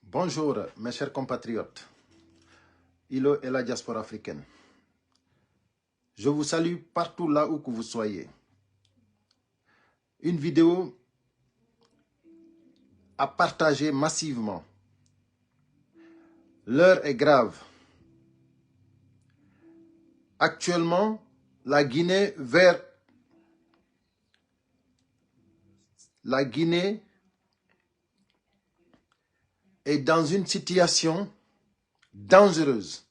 Bonjour mes chers compatriotes, Ilo et la diaspora africaine. Je vous salue partout là où que vous soyez. Une vidéo à partager massivement. L'heure est grave. Actuellement, la Guinée est dans une situation dangereuse.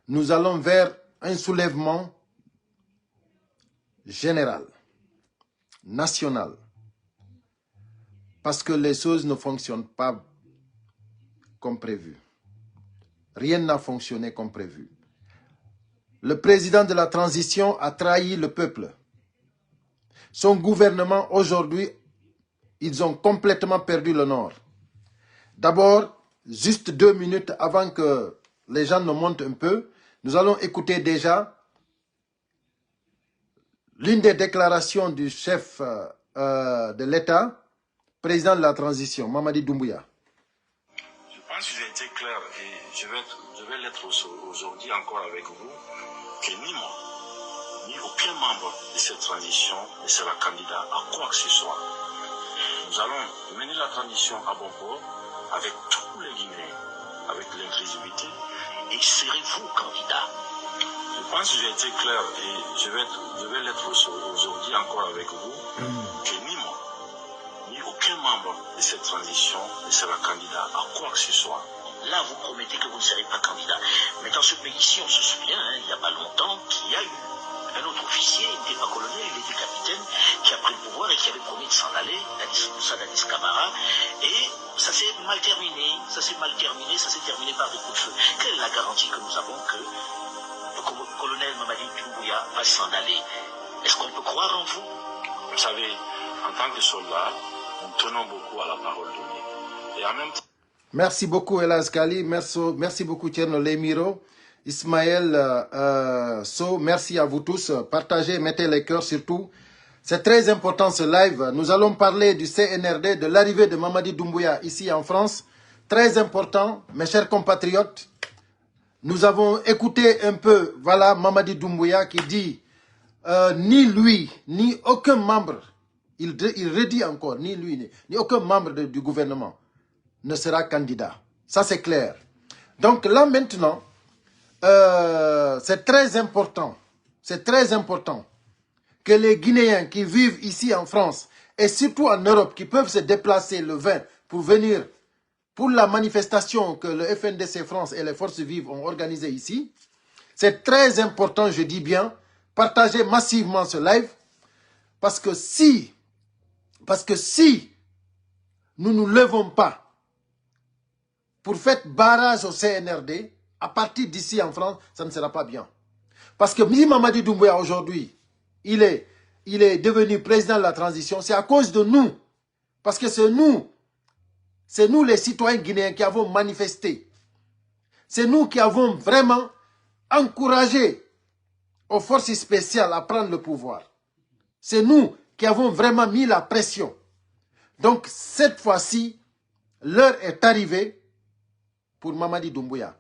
Nous allons vers un soulèvement général, national, parce que les choses ne fonctionnent pas comme prévu. Rien n'a fonctionné comme prévu. Le président de la transition a trahi le peuple. Son gouvernement, aujourd'hui, ils ont complètement perdu le nord. D'abord, juste 2 minutes avant que les gens ne montent un peu, nous allons écouter déjà l'une des déclarations du chef de l'État, président de la transition, Mamadi Doumbouya. Je pense que j'ai été clair et je vais l'être aujourd'hui encore avec vous, que ni moi, ni aucun membre de cette transition ne sera candidat à quoi que ce soit. Nous allons mener la transition à bon port avec tous les Guinéens, avec l'inclusivité, et serez-vous candidat. Je pense que j'ai été clair et je vais l'être aujourd'hui encore avec vous, que ni moi, ni aucun membre de cette transition ne sera candidat à quoi que ce soit. Là, vous promettez que vous ne serez pas candidat. Mais dans ce pays-ci, on se souvient, il n'y a pas longtemps, qu'il y a eu un autre officier, il n'était pas colonel, il était capitaine, qui a pris le pouvoir et qui avait promis de s'en aller, Dadis Camara, et ça s'est mal terminé, ça s'est terminé par des coups de feu. Quelle est la garantie que nous avons que le colonel Mamadi Doumbouya va s'en aller? Est-ce qu'on peut croire en vous? Vous savez, en tant que soldat, nous tenons beaucoup à la parole donnée. Et en même temps... Merci beaucoup Elas Kali, merci beaucoup Tierno Lemiro, Ismaël So, merci à vous tous. Partagez, mettez les cœurs surtout. C'est très important ce live. Nous allons parler du CNRD, de l'arrivée de Mamadi Doumbouya ici en France. Très important, mes chers compatriotes. Nous avons écouté un peu, voilà, Mamadi Doumbouya qui dit ni lui, ni aucun membre, il redit encore, ni lui, ni aucun membre du gouvernement ne sera candidat. Ça, c'est clair. Donc là, maintenant, c'est très important que les Guinéens qui vivent ici en France et surtout en Europe, qui peuvent se déplacer le 20 pour venir pour la manifestation que le FNDC France et les forces vives ont organisée ici, c'est très important, je dis bien, partagez massivement ce live, parce que si nous ne nous levons pas pour faire barrage au CNRD, à partir d'ici en France, ça ne sera pas bien. Parce que Mamadi Doumbouya aujourd'hui, il est devenu président de la transition, c'est à cause de nous. Parce que c'est nous les citoyens guinéens qui avons manifesté. C'est nous qui avons vraiment encouragé aux forces spéciales à prendre le pouvoir. C'est nous qui avons vraiment mis la pression. Donc cette fois-ci, l'heure est arrivée pour Mamadi Doumbouya.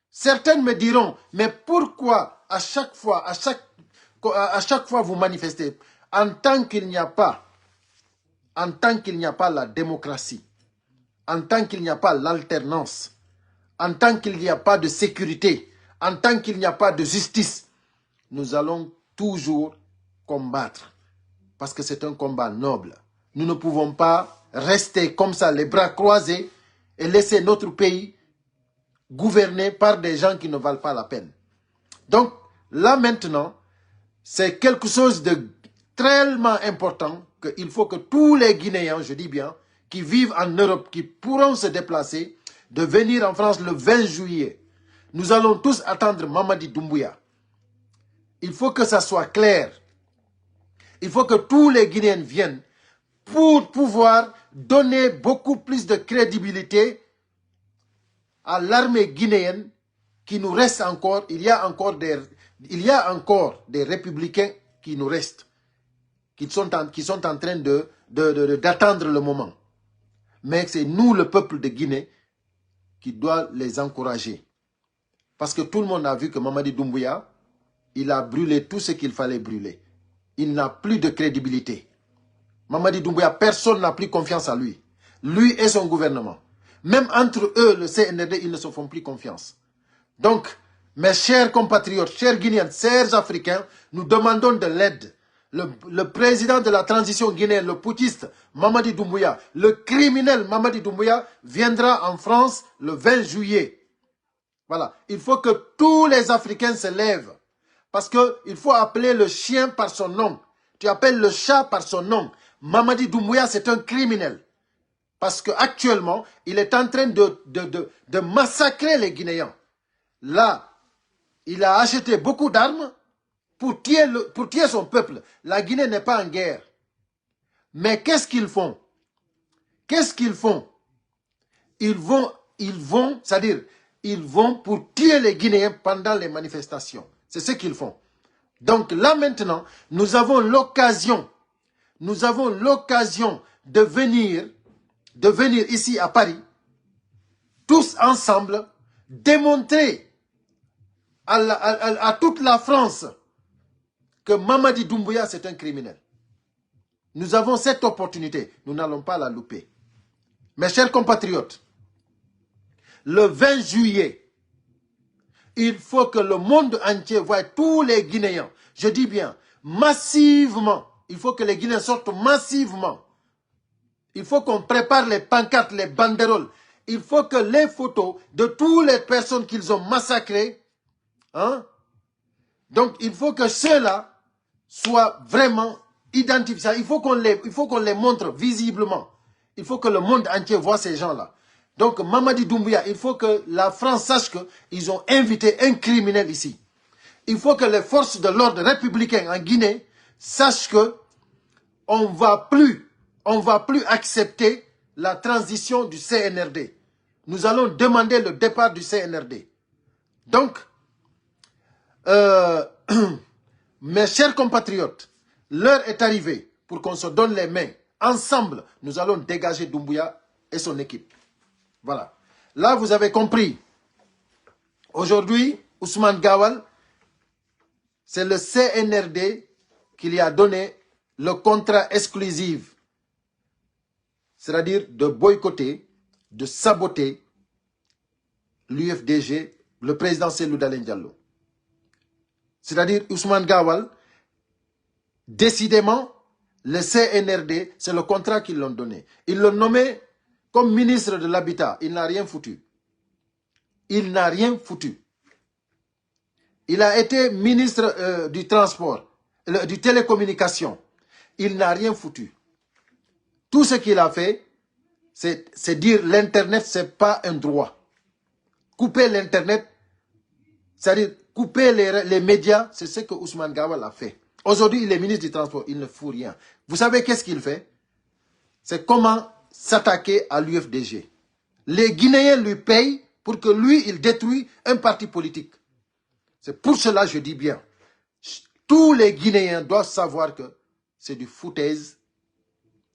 Certains me diront, mais pourquoi à chaque fois vous manifestez en tant qu'il n'y a pas la démocratie, en tant qu'il n'y a pas l'alternance, en tant qu'il n'y a pas de sécurité, en tant qu'il n'y a pas de justice, nous allons toujours combattre. Parce que c'est un combat noble. Nous ne pouvons pas rester comme ça, les bras croisés, et laisser notre pays gouverné par des gens qui ne valent pas la peine. Donc, là maintenant, c'est quelque chose de tellement important qu'il faut que tous les Guinéens, je dis bien, qui vivent en Europe, qui pourront se déplacer, de venir en France le 20 juillet. Nous allons tous attendre Mamadi Doumbouya. Il faut que ça soit clair. Il faut que tous les Guinéens viennent pour pouvoir donner beaucoup plus de crédibilité à l'armée guinéenne qui nous reste encore. Il y a encore des républicains qui nous restent, qui sont en train d'attendre le moment. Mais c'est nous, le peuple de Guinée, qui doit les encourager. Parce que tout le monde a vu que Mamadi Doumbouya, il a brûlé tout ce qu'il fallait brûler. Il n'a plus de crédibilité. Mamadi Doumbouya, personne n'a plus confiance à lui. Lui et son gouvernement. Même entre eux, le CNRD, ils ne se font plus confiance. Donc, mes chers compatriotes, chers Guinéens, chers Africains, nous demandons de l'aide. Le président de la transition guinéenne, le putschiste Mamadi Doumbouya, le criminel Mamadi Doumbouya viendra en France le 20 juillet. Voilà, il faut que tous les Africains se lèvent. Parce qu'il faut appeler le chien par son nom. Tu appelles le chat par son nom. Mamadi Doumbouya, c'est un criminel. Parce qu'actuellement, il est en train de massacrer les Guinéens. Là, il a acheté beaucoup d'armes pour tuer son peuple. La Guinée n'est pas en guerre. Mais qu'est-ce qu'ils font? Qu'est-ce qu'ils font? Ils vont, c'est-à-dire, ils vont pour tuer les Guinéens pendant les manifestations. C'est ce qu'ils font. Donc là maintenant, nous avons l'occasion de venir ici à Paris, tous ensemble, démontrer à toute la France que Mamadi Doumbouya, c'est un criminel. Nous avons cette opportunité, nous n'allons pas la louper. Mes chers compatriotes, le 20 juillet, il faut que le monde entier voie tous les Guinéens, je dis bien, massivement. Il faut que les Guinéens sortent massivement. Il faut qu'on prépare les pancartes, les banderoles. Il faut que les photos de toutes les personnes qu'ils ont massacrées, hein? Donc il faut que ceux-là soient vraiment identifiés. Il faut qu'on les montre visiblement. Il faut que le monde entier voit ces gens-là. Donc Mamadi Doumbouya, il faut que la France sache qu'ils ont invité un criminel ici. Il faut que les forces de l'ordre républicain en Guinée sachent que on va plus accepter la transition du CNRD. Nous allons demander le départ du CNRD. Donc, mes chers compatriotes, l'heure est arrivée pour qu'on se donne les mains. Ensemble, nous allons dégager Doumbouya et son équipe. Voilà. Là, vous avez compris. Aujourd'hui, Ousmane Gawal, c'est le CNRD qui lui a donné le contrat exclusif. C'est-à-dire de boycotter, de saboter l'UFDG, le président Cellou Dalein Diallo. C'est-à-dire Ousmane Gawal, décidément, le CNRD, c'est le contrat qu'ils l'ont donné. Ils l'ont nommé comme ministre de l'Habitat. Il n'a rien foutu. Il n'a rien foutu. Il a été ministre du transport, du télécommunication. Il n'a rien foutu. Tout ce qu'il a fait, c'est dire l'Internet, ce n'est pas un droit. Couper l'Internet, c'est-à-dire couper les médias, c'est ce que Ousmane Gawal a fait. Aujourd'hui, il est ministre du Transport, il ne fout rien. Vous savez qu'est-ce qu'il fait? C'est comment s'attaquer à l'UFDG. Les Guinéens lui payent pour que lui, il détruise un parti politique. C'est pour cela que je dis bien. Tous les Guinéens doivent savoir que c'est du foutaise,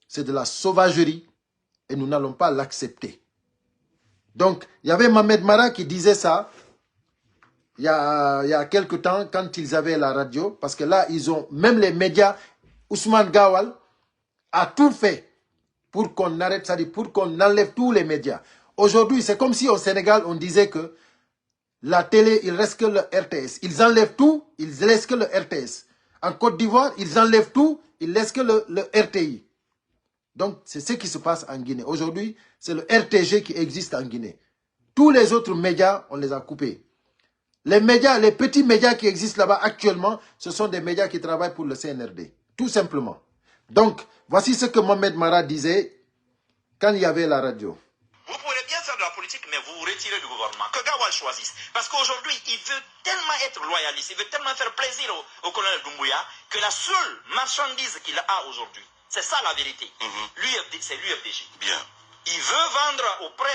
c'est de la sauvagerie et nous n'allons pas l'accepter. Donc, il y avait Mohamed Mara qui disait ça il y a quelque temps quand ils avaient la radio, parce que là, ils ont, même les médias, Ousmane Gawal a tout fait pour qu'on arrête, c'est-à-dire pour qu'on enlève tous les médias. Aujourd'hui, c'est comme si au Sénégal, on disait que la télé, il reste que le RTS. Ils enlèvent tout, ils laissent que le RTS. En Côte d'Ivoire, ils enlèvent tout, ils laissent que le RTI. Donc, c'est ce qui se passe en Guinée. Aujourd'hui, c'est le RTG qui existe en Guinée. Tous les autres médias, on les a coupés. Les médias, les petits médias qui existent là-bas actuellement, ce sont des médias qui travaillent pour le CNRD. Tout simplement. Donc, voici ce que Mohamed Mara disait quand il y avait la radio. Vous pourrez bien faire de la politique, mais vous vous retirez du gouvernement. Que Gawal choisisse. Parce qu'aujourd'hui, il veut tellement être loyaliste, il veut tellement faire plaisir au colonel Doumbouya, que la seule marchandise qu'il a aujourd'hui, c'est ça la vérité. C'est l'UFDG. Bien. Il veut vendre auprès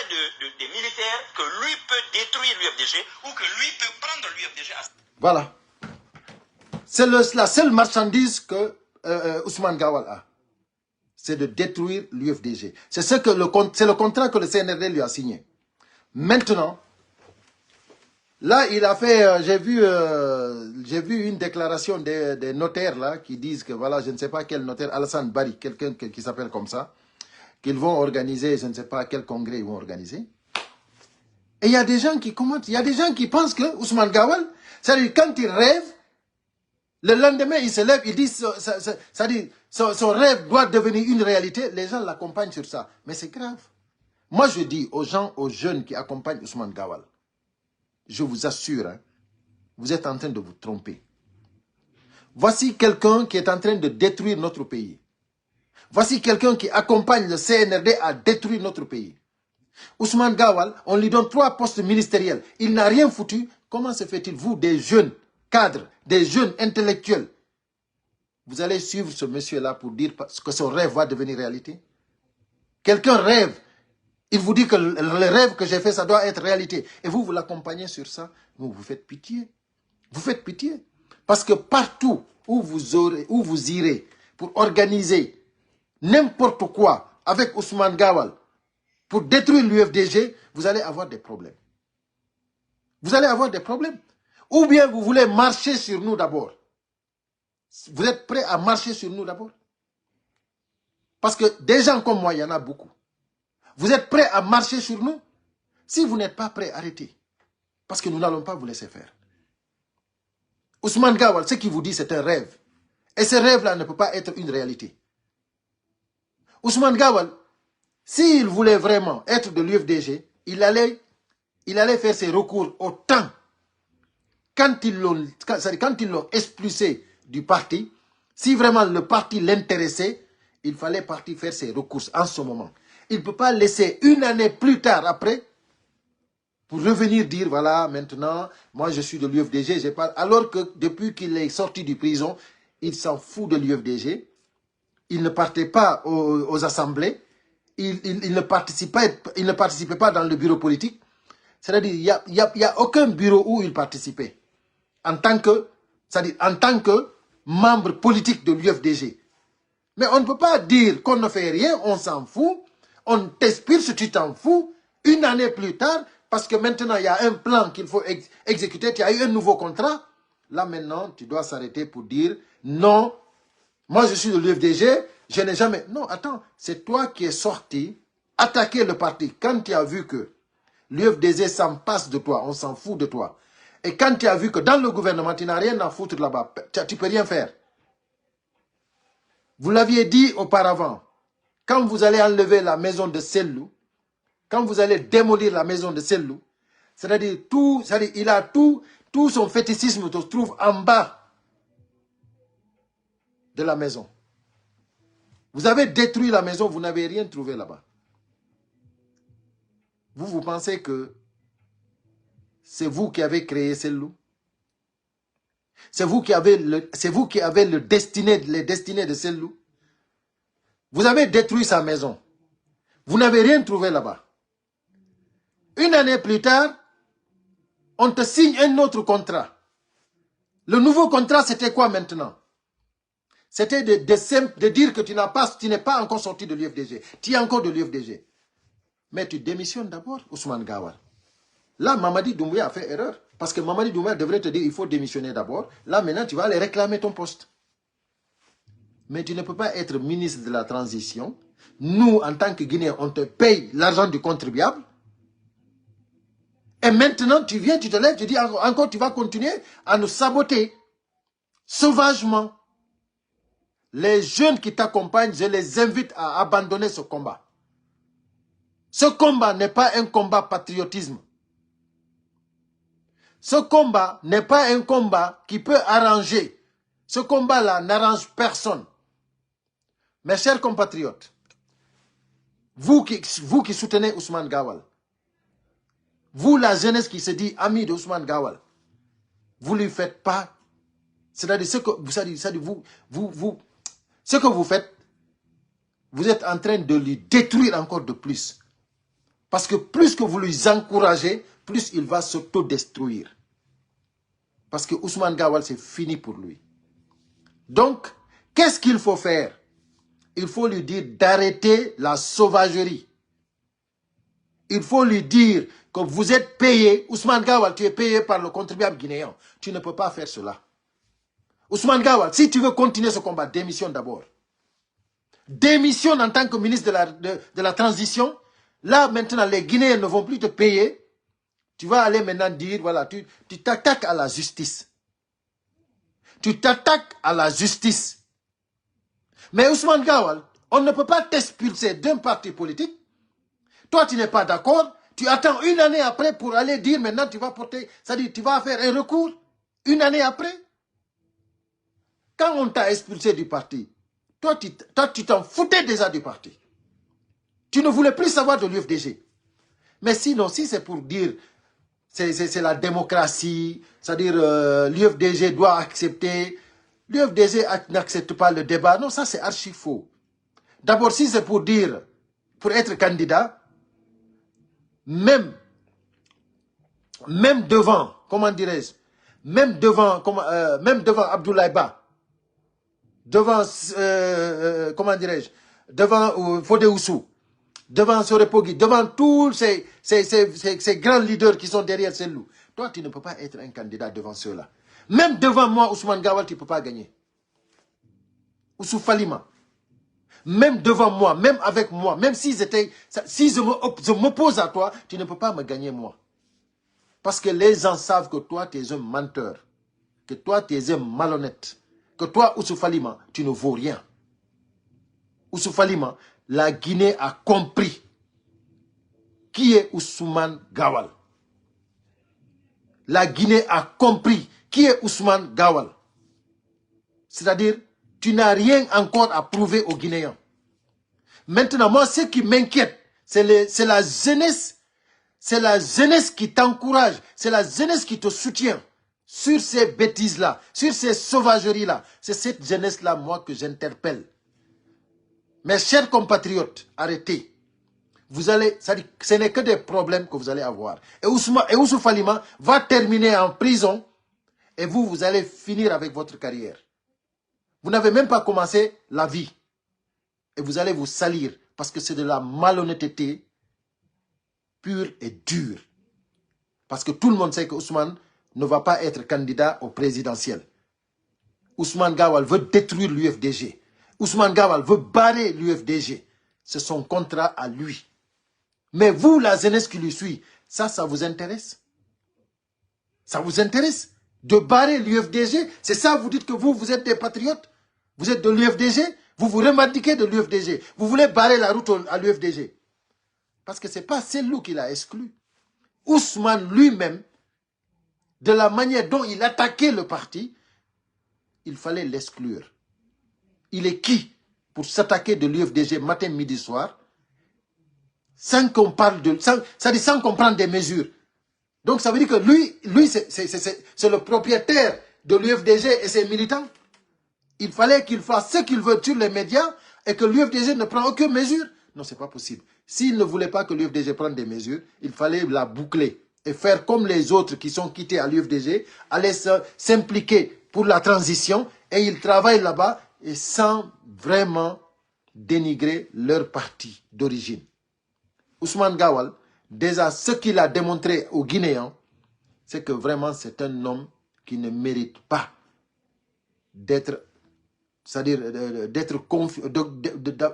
des militaires que lui peut détruire l'UFDG ou que lui peut prendre l'UFDG à... Voilà. C'est la seule marchandise que Ousmane Gawal a. C'est de détruire l'UFDG. C'est le contrat que le CNRD lui a signé. Maintenant, là, il a fait, j'ai vu une déclaration des notaires là qui disent que voilà, je ne sais pas quel notaire, Alassane Bari, quelqu'un qui s'appelle comme ça, qu'ils vont organiser, je ne sais pas quel congrès ils vont organiser. Et il y a des gens qui commentent, il y a des gens qui pensent que Ousmane Gawal, c'est-à-dire quand il rêve, le lendemain il se lève, il dit, c'est-à-dire son rêve doit devenir une réalité, les gens l'accompagnent sur ça. Mais c'est grave. Moi je dis aux gens, aux jeunes qui accompagnent Ousmane Gawal, je vous assure, hein, vous êtes en train de vous tromper. Voici quelqu'un qui est en train de détruire notre pays. Voici quelqu'un qui accompagne le CNRD à détruire notre pays. Ousmane Gawal, on lui donne 3 postes ministériels. Il n'a rien foutu. Comment se fait-il, vous, des jeunes cadres, des jeunes intellectuels, vous allez suivre ce monsieur-là pour dire que son rêve va devenir réalité? Quelqu'un rêve. Il vous dit que le rêve que j'ai fait, ça doit être réalité. Et vous, vous l'accompagnez sur ça. Vous faites pitié. Vous faites pitié. Parce que partout où vous irez pour organiser n'importe quoi avec Ousmane Gawal pour détruire l'UFDG, vous allez avoir des problèmes. Vous allez avoir des problèmes. Ou bien vous voulez marcher sur nous d'abord. Vous êtes prêts à marcher sur nous d'abord? Parce que des gens comme moi, il y en a beaucoup. Vous êtes prêts à marcher sur nous? Si vous n'êtes pas prêts, arrêtez. Parce que nous n'allons pas vous laisser faire. Ousmane Gawal, ce qu'il vous dit, c'est un rêve. Et ce rêve-là ne peut pas être une réalité. Ousmane Gawal, s'il voulait vraiment être de l'UFDG, il allait faire ses recours au temps. Quand ils l'ont expulsé du parti, si vraiment le parti l'intéressait, il fallait partir faire ses recours en ce moment. Il ne peut pas laisser une année plus tard après pour revenir dire, voilà, maintenant, moi je suis de l'UFDG, alors que depuis qu'il est sorti de prison, il s'en fout de l'UFDG, il ne partait pas aux assemblées, il ne participait pas dans le bureau politique, c'est-à-dire il n'y a aucun bureau où il participait, en tant que membre politique de l'UFDG. Mais on ne peut pas dire qu'on ne fait rien, on s'en fout, on t'expulse, tu t'en fous, une année plus tard, parce que maintenant il y a un plan qu'il faut exécuter, tu as eu un nouveau contrat. Là maintenant, tu dois s'arrêter pour dire, non, moi je suis de l'UFDG, je n'ai jamais... Non, attends, c'est toi qui es sorti, attaquer le parti, quand tu as vu que l'UFDG s'en passe de toi, on s'en fout de toi. Et quand tu as vu que dans le gouvernement, tu n'as rien à foutre là-bas, tu ne peux rien faire. Vous l'aviez dit auparavant, quand vous allez enlever la maison de Sellou, quand vous allez démolir la maison de Sellou, c'est-à-dire il a tout son fétichisme se trouve en bas de la maison. Vous avez détruit la maison, vous n'avez rien trouvé là-bas. Vous pensez que c'est vous qui avez créé Sellou? C'est vous qui avez les destinées de Sellou? Vous avez détruit sa maison. Vous n'avez rien trouvé là-bas. Une année plus tard, on te signe un autre contrat. Le nouveau contrat, c'était quoi maintenant? C'était de dire que tu n'es pas encore sorti de l'UFDG. Tu es encore de l'UFDG. Mais tu démissionnes d'abord, Ousmane Gawal. Là, Mamadi Doumbouya a fait erreur. Parce que Mamadi Doumbouya devrait te dire il faut démissionner d'abord. Là, maintenant, tu vas aller réclamer ton poste. Mais tu ne peux pas être ministre de la transition. Nous, en tant que Guinéens, on te paye l'argent du contribuable. Et maintenant, tu viens, tu te lèves, tu dis encore, tu vas continuer à nous saboter sauvagement. Les jeunes qui t'accompagnent, je les invite à abandonner ce combat. Ce combat n'est pas un combat patriotisme. Ce combat n'est pas un combat qui peut arranger. Ce combat-là n'arrange personne. Mes chers compatriotes, vous qui soutenez Ousmane Gawal, vous, la jeunesse qui se dit ami d'Ousmane Gawal, vous ne lui faites pas, c'est-à-dire ce que vous faites, vous êtes en train de lui détruire encore de plus. Parce que plus que vous lui encouragez, plus il va s'autodestruire. Parce que Ousmane Gawal, c'est fini pour lui. Donc, qu'est-ce qu'il faut faire? Il faut lui dire d'arrêter la sauvagerie. il faut lui dire que vous êtes payé. Ousmane Gawal, tu es payé par le contribuable guinéen. Tu ne peux pas faire cela. Ousmane Gawal, si tu veux continuer ce combat, démissionne d'abord. Démissionne en tant que ministre de la transition. Là, maintenant, les Guinéens ne vont plus te payer. Tu vas aller maintenant dire, voilà, tu t'attaques à la justice. Tu t'attaques à la justice. Mais Ousmane Gawal, on ne peut pas t'expulser d'un parti politique. Toi, tu n'es pas d'accord. Tu attends une année après pour aller dire maintenant tu vas porter, c'est-à-dire tu vas faire un recours une année après. Quand on t'a expulsé du parti, toi, tu t'en foutais déjà du parti. Tu ne voulais plus savoir de l'UFDG. Mais sinon, si c'est pour dire c'est la démocratie, c'est-à-dire l'UFDG doit accepter, l'UFDG n'accepte pas le débat. Non, ça c'est archi faux. D'abord, si c'est pour dire, pour être candidat, même devant, comment dirais-je, même devant Abdoulaye Ba, devant, comment dirais-je, devant Fodé Oussou, devant Sorepogui, devant tous ces grands leaders qui sont derrière ces loups. Toi, tu ne peux pas être un candidat devant ceux-là. Même devant moi, Ousmane Gawal, tu ne peux pas gagner. Oussou Falima. Même devant moi, même avec moi, même si je m'oppose à toi, tu ne peux pas me gagner moi. Parce que les gens savent que toi, tu es un menteur. Que toi, tu es un malhonnête. Que toi, Oussou Falima, tu ne vaux rien. Oussou Falima, la Guinée a compris qui est Ousmane Gawal. La Guinée a compris qui est Ousmane Gawal. C'est-à-dire, tu n'as rien encore à prouver aux Guinéens. Maintenant, moi, ce qui m'inquiète, c'est la jeunesse. C'est la jeunesse qui t'encourage. C'est la jeunesse qui te soutient sur ces bêtises-là, sur ces sauvageries-là. C'est cette jeunesse-là, moi, que j'interpelle. Mes chers compatriotes, arrêtez. Vous allez, ce n'est que des problèmes que vous allez avoir. Et Oussou Falima va terminer en prison et vous allez finir avec votre carrière. Vous n'avez même pas commencé la vie. Et vous allez vous salir parce que c'est de la malhonnêteté pure et dure. Parce que tout le monde sait que Ousmane ne va pas être candidat au présidentiel. Ousmane Gawal veut détruire l'UFDG. Ousmane Gawal veut barrer l'UFDG. C'est son contrat à lui. Mais vous, la jeunesse qui lui suit, ça vous intéresse? Ça vous intéresse de barrer l'UFDG? C'est ça, vous dites que vous êtes des patriotes? Vous êtes de l'UFDG? Vous vous revendiquez de l'UFDG. Vous voulez barrer la route à l'UFDG. Parce que ce n'est pas celle-là qui l'a exclu. Ousmane lui-même, de la manière dont il attaquait le parti, il fallait l'exclure. Il est qui pour s'attaquer de l'UFDG matin, midi, soir, sans qu'on parle de... sans qu'on prenne des mesures. Donc ça veut dire que lui c'est le propriétaire de l'UFDG et ses militants. Il fallait qu'il fasse ce qu'il veut sur les médias et que l'UFDG ne prenne aucune mesure. Non, ce n'est pas possible. S'il ne voulait pas que l'UFDG prenne des mesures, il fallait la boucler et faire comme les autres qui sont quittés à l'UFDG, aller s'impliquer pour la transition et ils travaillent là-bas et sans vraiment dénigrer leur parti d'origine. Ousmane Gawal, déjà ce qu'il a démontré aux Guinéens, c'est que vraiment c'est un homme qui ne mérite pas d'être, c'est-à-dire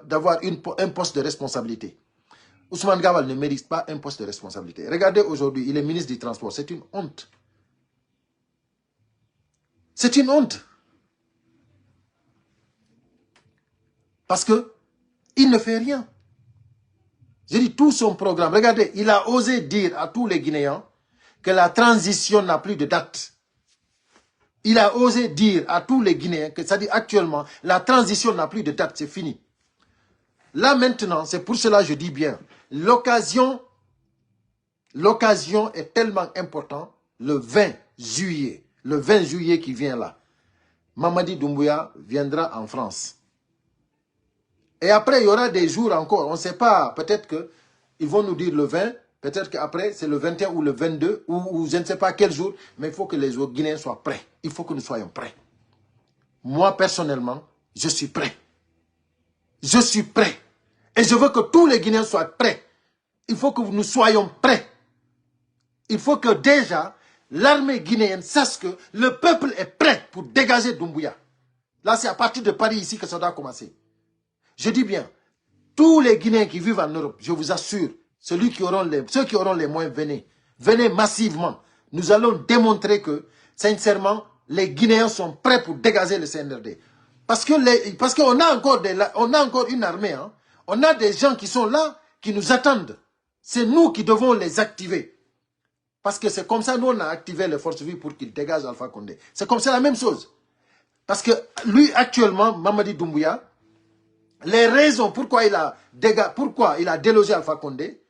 d'avoir un poste de responsabilité. Ousmane Gawal ne mérite pas un poste de responsabilité. Regardez aujourd'hui, il est ministre du Transport. C'est une honte. C'est une honte. Parce qu'il ne fait rien. Je dis tout son programme. Regardez, il a osé dire à tous les Guinéens que la transition n'a plus de date. Il a osé dire à tous les Guinéens que, c'est-à-dire actuellement, la transition n'a plus de date, c'est fini. Là maintenant, c'est pour cela que je dis bien, l'occasion est tellement importante, le 20 juillet qui vient là, Mamadi Doumbouya viendra en France. Et après, il y aura des jours encore, on ne sait pas, peut-être qu'ils vont nous dire le 20, peut-être qu'après, c'est le 21 ou le 22, ou je ne sais pas quel jour, mais il faut que les Guinéens soient prêts. Il faut que nous soyons prêts. Moi, personnellement, je suis prêt. Je suis prêt. Et je veux que tous les Guinéens soient prêts. Il faut que nous soyons prêts. Il faut que déjà, l'armée guinéenne sache que le peuple est prêt pour dégager Doumbouya. Là, c'est à partir de Paris ici que ça doit commencer. Je dis bien, tous les Guinéens qui vivent en Europe, je vous assure, ceux qui auront les moyens, venez. Venez massivement. Nous allons démontrer que, sincèrement, les Guinéens sont prêts pour dégager le CNRD. Parce qu'on a encore une armée. Hein. On a des gens qui sont là, qui nous attendent. C'est nous qui devons les activer. Parce que c'est comme ça, nous, on a activé les forces vives pour qu'ils dégagent Alpha Condé. C'est comme ça la même chose. Parce que lui, actuellement, Mamadi Doumbouya, les raisons pourquoi il a délogé Alpha Condé,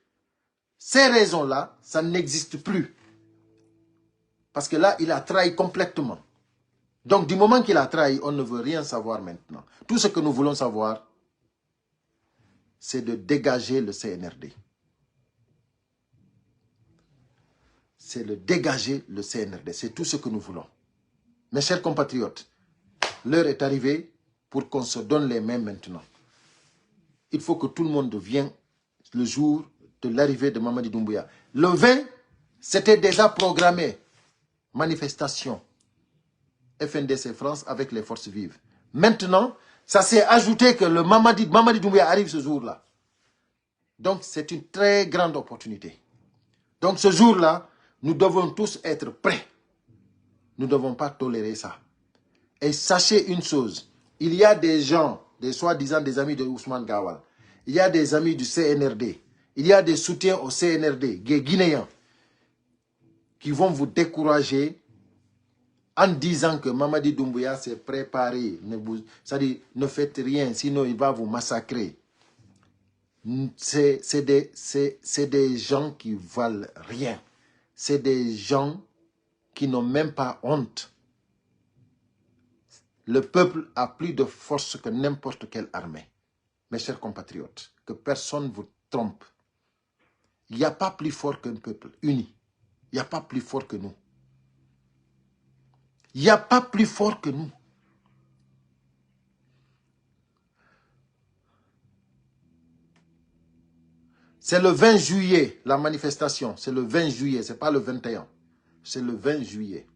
ces raisons-là, ça n'existe plus. Parce que là, il a trahi complètement. Donc, du moment qu'il a trahi, on ne veut rien savoir maintenant. Tout ce que nous voulons savoir, c'est de dégager le CNRD. C'est de dégager le CNRD. C'est tout ce que nous voulons. Mes chers compatriotes, l'heure est arrivée pour qu'on se donne les mains maintenant. Il faut que tout le monde vienne le jour de l'arrivée de Mamadi Doumbouya. Le 20, c'était déjà programmé. Manifestation. FNDC France avec les forces vives. Maintenant, ça s'est ajouté que le Mamadi Doumbouya arrive ce jour-là. Donc, c'est une très grande opportunité. Donc, ce jour-là, nous devons tous être prêts. Nous ne devons pas tolérer ça. Et sachez une chose, il y a des gens, des soi-disant des amis de Ousmane Gawal, il y a des amis du CNRD, il y a des soutiens au CNRD, des Guinéens, qui vont vous décourager en disant que Mamadi Doumbouya s'est préparé. C'est-à-dire, ne faites rien, sinon il va vous massacrer. C'est des gens qui valent rien. C'est des gens qui n'ont même pas honte. Le peuple a plus de force que n'importe quelle armée. Mes chers compatriotes, que personne ne vous trompe. Il n'y a pas plus fort qu'un peuple uni. Il n'y a pas plus fort que nous. Il n'y a pas plus fort que nous. C'est le 20 juillet, la manifestation. C'est le 20 juillet, ce n'est pas le 21. C'est le 20 juillet.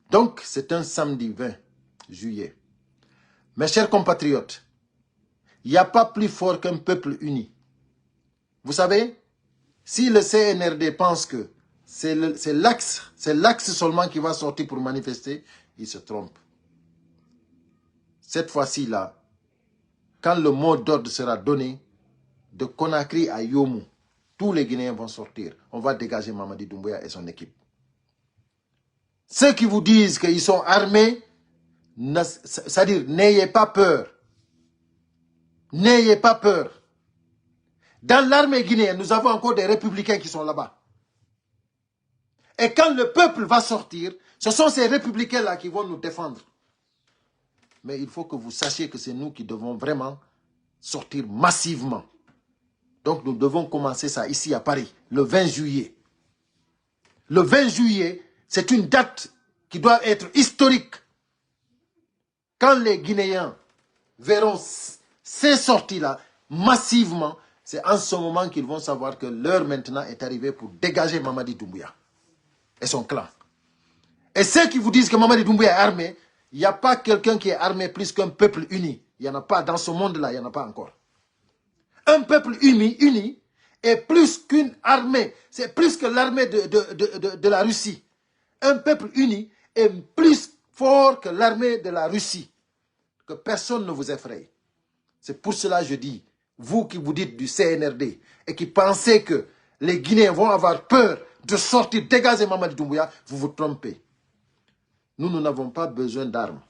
Donc, c'est un samedi 20 juillet. Mes chers compatriotes, il n'y a pas plus fort qu'un peuple uni. Vous savez, si le CNRD pense que c'est l'axe seulement qui va sortir pour manifester, il se trompe. Cette fois-ci-là, quand le mot d'ordre sera donné, de Conakry à Yomou, tous les Guinéens vont sortir. On va dégager Mamadi Doumbouya et son équipe. Ceux qui vous disent qu'ils sont armés, c'est-à-dire, n'ayez pas peur. N'ayez pas peur. Dans l'armée guinéenne, nous avons encore des républicains qui sont là-bas. Et quand le peuple va sortir, ce sont ces républicains-là qui vont nous défendre. Mais il faut que vous sachiez que c'est nous qui devons vraiment sortir massivement. Donc nous devons commencer ça ici à Paris, le 20 juillet. Le 20 juillet, c'est une date qui doit être historique. Quand les Guinéens verront ces sorties-là massivement, c'est en ce moment qu'ils vont savoir que l'heure maintenant est arrivée pour dégager Mamadi Doumbouya et son clan. Et ceux qui vous disent que Mamadi Doumbouya est armé, il n'y a pas quelqu'un qui est armé plus qu'un peuple uni. Il n'y en a pas dans ce monde-là, il n'y en a pas encore. Un peuple uni est plus qu'une armée. C'est plus que l'armée de la Russie. Un peuple uni est plus fort que l'armée de la Russie. Que personne ne vous effraie. C'est pour cela que je dis, vous qui vous dites du CNRD et qui pensez que les Guinéens vont avoir peur de sortir, dégager Mamadi Doumbouya, vous vous trompez. Nous n'avons pas besoin d'armes.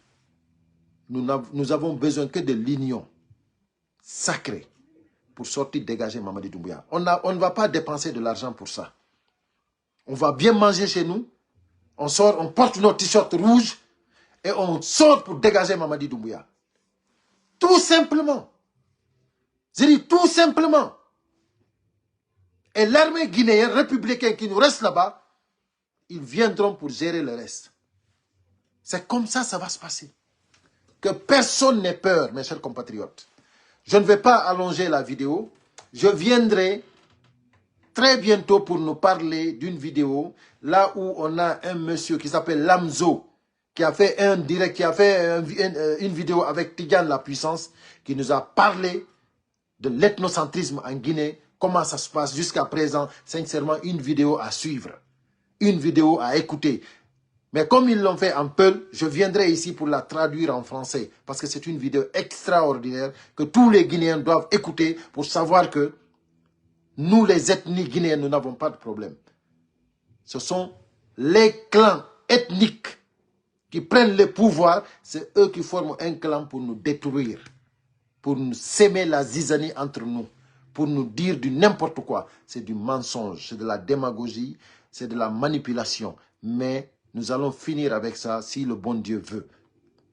Nous avons besoin que de l'union sacrée pour sortir, dégager Mamadi Doumbouya. On ne va pas dépenser de l'argent pour ça. On va bien manger chez nous. On sort, on porte nos t-shirts rouges et on sort pour dégager Mamadi Doumbouya. Tout simplement. J'ai dit tout simplement. Et l'armée guinéenne, républicaine qui nous reste là-bas, ils viendront pour gérer le reste. C'est comme ça ça va se passer. Que personne n'ait peur, mes chers compatriotes. Je ne vais pas allonger la vidéo. Je viendrai très bientôt pour nous parler d'une vidéo là où on a un monsieur qui s'appelle Lamzo, qui a fait un direct, qui a fait une vidéo avec Tidjane La Puissance, qui nous a parlé de l'ethnocentrisme en Guinée, comment ça se passe jusqu'à présent. Sincèrement, une vidéo à suivre, une vidéo à écouter. Mais comme ils l'ont fait en Peul, je viendrai ici pour la traduire en français, parce que c'est une vidéo extraordinaire que tous les Guinéens doivent écouter pour savoir que nous, les ethnies guinéennes, nous n'avons pas de problème. Ce sont les clans ethniques qui prennent le pouvoir, c'est eux qui forment un clan pour nous détruire, pour nous s'aimer la zizanie entre nous, pour nous dire du n'importe quoi. C'est du mensonge, c'est de la démagogie, c'est de la manipulation. Mais nous allons finir avec ça si le bon Dieu veut.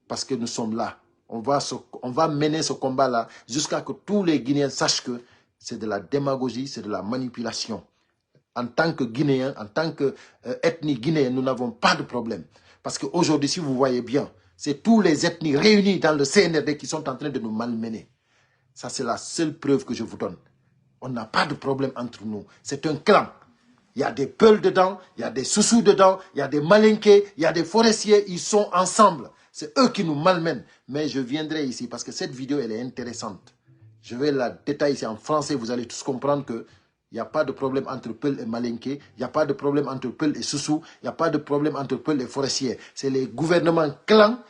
Parce que nous sommes là. On va mener ce combat-là jusqu'à ce que tous les Guinéens sachent que c'est de la démagogie, c'est de la manipulation. En tant que Guinéens, en tant qu'ethnie guinéenne, nous n'avons pas de problème. Parce qu'aujourd'hui, si vous voyez bien, c'est tous les ethnies réunies dans le CNRD qui sont en train de nous malmener. Ça, c'est la seule preuve que je vous donne. On n'a pas de problème entre nous. C'est un clan. Il y a des Peuls dedans, il y a des Soussous dedans, il y a des Malinqués, il y a des forestiers. Ils sont ensemble. C'est eux qui nous malmènent. Mais je viendrai ici parce que cette vidéo, elle est intéressante. Je vais la détailler ici en français. Vous allez tous comprendre que il n'y a pas de problème entre Peul et Malinké. Il n'y a pas de problème entre Peul et Soussou. Il n'y a pas de problème entre Peul et forestiers. C'est les gouvernements clans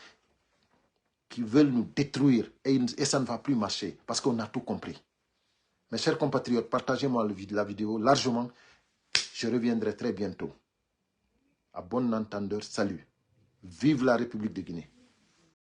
qui veulent nous détruire. Et ça ne va plus marcher parce qu'on a tout compris. Mes chers compatriotes, partagez-moi la vidéo largement. Je reviendrai très bientôt. À bon entendeur, salut. Vive la République de Guinée.